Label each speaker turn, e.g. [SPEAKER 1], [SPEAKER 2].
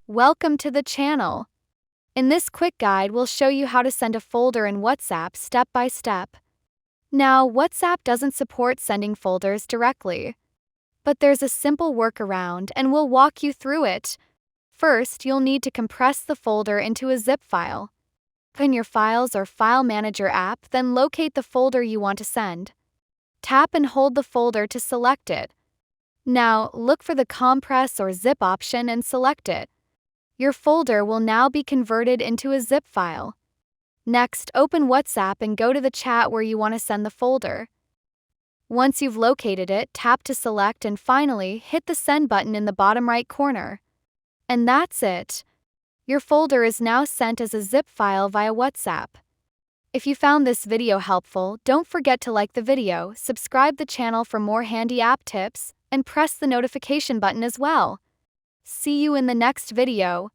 [SPEAKER 1] Welcome to the channel. In this quick guide, we'll show you how to send a folder in WhatsApp step by step. Now, WhatsApp doesn't support sending folders directly, but there's a simple workaround and we'll walk you through it. First, you'll need to compress the folder into a zip file. Open your Files or File Manager app, then locate the folder you want to send. Tap and hold the folder to select it. Now, look for the compress or zip option and select it. Your folder will now be converted into a zip file. Next, open WhatsApp and go to the chat where you want to send the folder. Once you've located it, tap to select and finally hit the send button in the bottom right corner. And that's it. Your folder is now sent as a zip file via WhatsApp. If you found this video helpful, don't forget to like the video, subscribe the channel for more handy app tips, and press the notification button as well. See you in the next video.